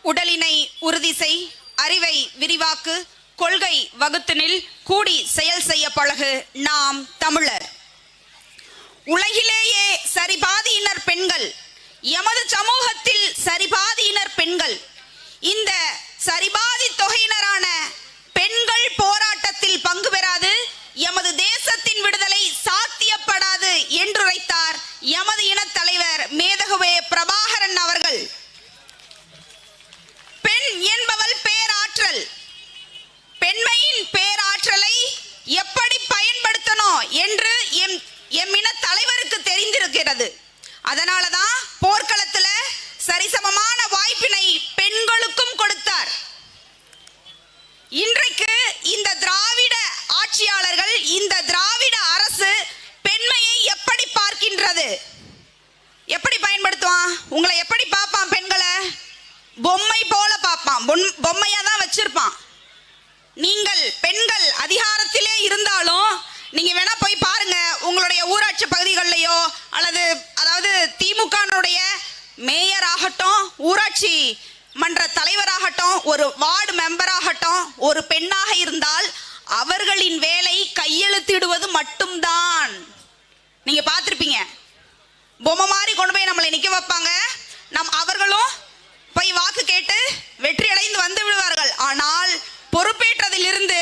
உடலினை உறுதி செய், அறிவை விரிவாக்கு, கொள்கை வகுத்தினில் கூடி செயல் செய்ய பழகு நாம் தமிழர். உலகிலேயே சரிபாதியினர் பெண்கள், எமது சமூகத்தில் சரிபாதியினர் பெண்கள். இந்த சரிபாதி தொகையினரான பெண்கள் போராட்டத்தில் பங்கு பெறாது எமது தேசத்தின் விடுதலை சாத்தியப்படாது என்றுரைத்தார் எமது இனத் தலைவர் மேதகுவே பிரபாகரன் அவர்கள். பெண் என்பவள் பேராற்றல். பெண்மையின் பேராற்றலை எப்படி பயன்படுத்தணும் என்று எம் இன தலைவருக்கு தெரிந்திருக்கிறது. அதனாலதான் போர்க்களத்துல சரிசமமான வாய்ப்பினை பெண்களுக்கும் கொடுத்தார். இன்றைக்கு இந்த திராவிட ஆட்சியாளர்கள், இந்த திராவிட அரசு பெண்மையை எப்படி பார்க்கின்றது? எப்படி பயன்படுத்துவான்? உங்களை எப்படி பார்ப்பான்? பெண்களை பொம்மை போல பார்ப்பான், பொம்மையா தான் வச்சிருப்பான். நீங்கள் பெண்கள் அதிகாரத்திலே இருந்தாலும் நீங்க வேணா போய் பாருங்க, உங்களுடைய ஊராட்சி பகுதிகளிலேயோ அதாவது திமுகனுடைய மேயர் ஆகட்டும், ஊராட்சி மன்ற தலைவராகட்டும், ஒரு வார்டு மெம்பர் ஆகட்டும், ஒரு பெண்ணாக இருந்தால் அவர்களின் வேலை கையெழுத்திடுவது மட்டும்தான். நீங்க பார்த்திருப்பீங்க, பொம்மை மாதிரி கொண்டு போய் நம்மளை நிக்க வைப்பாங்க. அவர்களும் போய் வாக்கு கேட்டு வெற்றி அடைந்து வந்து விடுவார்கள். ஆனால் பொறுப்பேற்றதிலிருந்து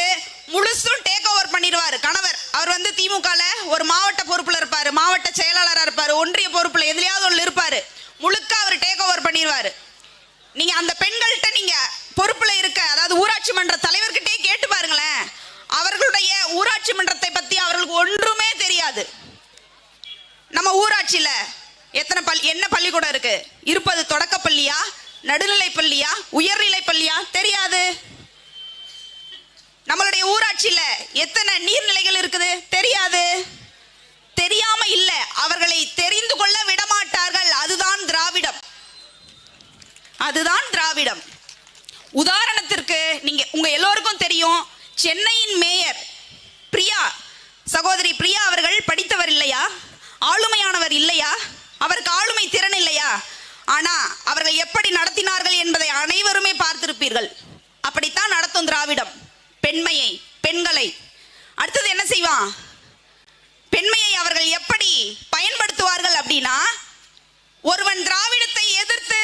முழுசும் டேக் ஓவர் பண்ணிடுவார் கணவர். அவர் திமுகல ஒரு மாவட்ட பொறுப்புல இருப்பாரு, மாவட்ட செயலாளராக இருப்பாரு, ஒன்றிய பொறுப்புல எதுலையாவது ஒன்று இருப்பாரு. முழுக்க அவர் டேக் ஓவர் பண்ணிடுவாரு. நீங்க அந்த பெண்கள்கிட்ட நீங்க பொறுப்புல இருக்க, அதாவது ஊராட்சி மன்ற தலைவர்கிட்டே கேட்டு பாருங்களேன், அவர்களுடைய ஊராட்சி மன்றத்தை பத்தி அவர்களுக்கு ஒன்றுமே தெரியாது. நம்ம ஊராட்சியில என்ன பள்ளிக்கூடம் இருக்கு? இருப்பது தொடக்க பள்ளியா, நடுநிலை பள்ளியா, உயர்நிலை பள்ளியா? தெரியாது. நம்மளுடைய ஊராட்சியில எத்தனை நீர்நிலைகள் இருக்குது? தெரியாது. தெரியாம இல்ல, அவர்களை தெரிந்து கொள்ள விடமாட்டார்கள். அதுதான் திராவிடம், அதுதான் திராவிடம். உதாரணத்திற்கு உங்க எல்லோருக்கும் தெரியும், சென்னையின் மேயர் பிரியா, சகோதரி பிரியா அவர்கள் படித்தவர் இல்லையா? ஆளுமையானவர் இல்லையா? அவருக்கு ஆளுமை திறன் இல்லையா? ஆனா அவர்கள் எப்படி நடத்தினார்கள் என்பதை அனைவருமே பார்த்திருப்பீர்கள். அப்படித்தான் நடத்தும் திராவிடம் பெண்மையை, பெண்களை. அடுத்தது என்ன செய்வான்? பெண்மையை அவர்கள் எப்படி பயன்படுத்துவார்கள் அப்படின்னா, ஒருவன் திராவிடத்தை எதிர்த்து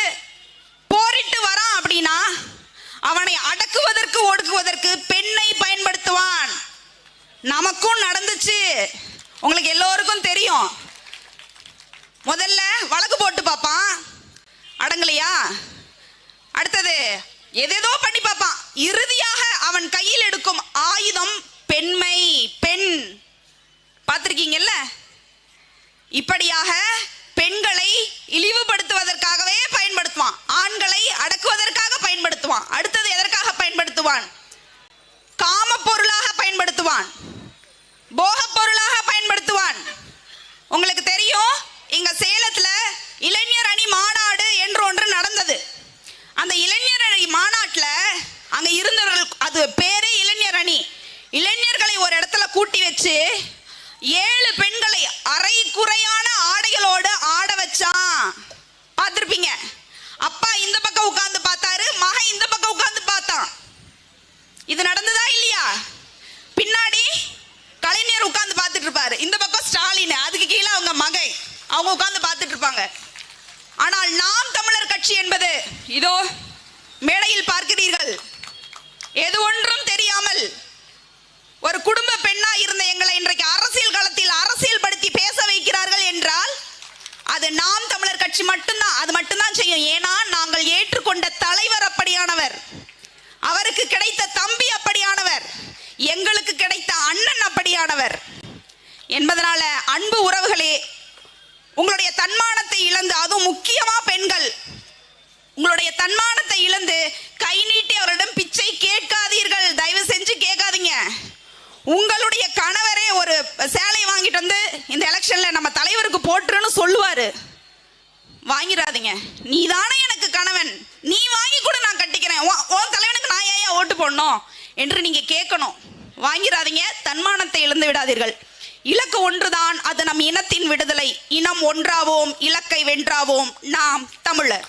போரிட்டு வரான் அப்படின்னா அவனை அடக்குவதற்கு, ஒடுக்குவதற்கு பெண்ணை பயன்படுத்துவான். நமக்கும் நடந்துச்சு, உங்களுக்கு எல்லோருக்கும் தெரியும். முதல்ல வழக்கு போட்டு பார்ப்பான், அடங்கலையா? அடுத்தது எதேதோ பண்ணி பார்ப்பான். இறுதியாக அவன் கையில் எடுக்கும் ஆயுதம் பெண்மை, பெண். பார்த்திருக்கீங்கல்ல? இப்படியாக பெண்களை இழிவுபடுத்துவதற்காகவே பயன்படுத்துவான், ஆண்களை அடக்குவதற்காக பயன்படுத்துவான். அடுத்தது எதற்காக பயன்படுத்துவான்? காம பொருளாக பயன்படுத்துவான், போக பொருளாக பயன்படுத்துவான். உங்களுக்கு தெரியும், இங்க சேலத்துல இளைஞர் அணி மாநாடு என்று ஒன்று நடந்தது. அந்த இளைஞர் அணி மாநாட்டுல அங்க இருந்தவர்கள், அது பேரே இளைஞர் அணி, இளைஞர்களை ஒரு இடத்துல கூட்டி வச்சு 7 பெண்களை அரை குறையான ஆடைகளோடு ஆட வச்சான். பார்த்திருப்பீங்க. அப்பா இந்த பக்கம் உட்கார்ந்து பார்த்தாரு, மகன் இந்த பக்கம் உட்கார்ந்து பார்த்தான். இது நடந்ததா இல்லையா? பின்னாடி கலைஞர் உட்கார்ந்து பார்த்துட்டு இருப்பாரு, இந்த பக்கம் ஸ்டாலின், அதுக்கு கீழே அவங்க மகன், அவங்க உட்கார்ந்து பார்த்துட்டு இருப்பாங்க. ஆனால் நாம் தமிழர் கட்சி என்பது இதோ மேடையில் பார்க்கிறீர்கள், எது ஒன்றும் தெரியாமல் ஒரு குடும்ப பெண்ணா இருந்த எங்களை இன்றைக்கு அரசியல் களத்தில் அரசியல் படுத்தி பேச வைக்கிறார்கள் என்றால் அது நாம் தமிழர் கட்சி மட்டும்தான். அது மட்டும்தான் செய்யும். ஏன்னா நாங்கள் ஏற்றுக்கொண்ட தலைவர் அப்படியானவர், அவருக்கு கிடைத்த தம்பி அப்படியானவர், எங்களுக்கு கிடைத்த அண்ணன் அப்படியானவர் என்பதனால அன்பு உறவுகளே, உங்களுடைய தன்மானத்தை இழந்து, அதுவும் முக்கியமா பெண்கள், உங்களுடைய தன்மானத்தை இழந்து கை நீட்டி அவரிடம் பிச்சை கேட்காதீர்கள். தயவு செஞ்சு கேட்காதீங்க. உங்களுடைய கணவரே ஒரு சேலை வாங்கிட்டு வந்து இந்த எலெக்ஷன்ல நம்ம தலைவருக்கு போட்டுருன்னு சொல்லுவாரு, வாங்கிடாதீங்க. நீ தானே எனக்கு கணவன், நீ வாங்கி கூட நான் கட்டிக்கிறேன், உன் தலைவனுக்கு நான் ஏன் ஓட்டு போடணும் என்று நீங்க கேட்கணும். வாங்கிடாதீங்க, தன்மானத்தை இழந்து விடாதீர்கள். இலக்கு ஒன்றுதான், அது நம் இனத்தின் விடுதலை. இனம் ஒன்றாவோம், இலக்கை வென்றாவோம். நாம் தமிழர்.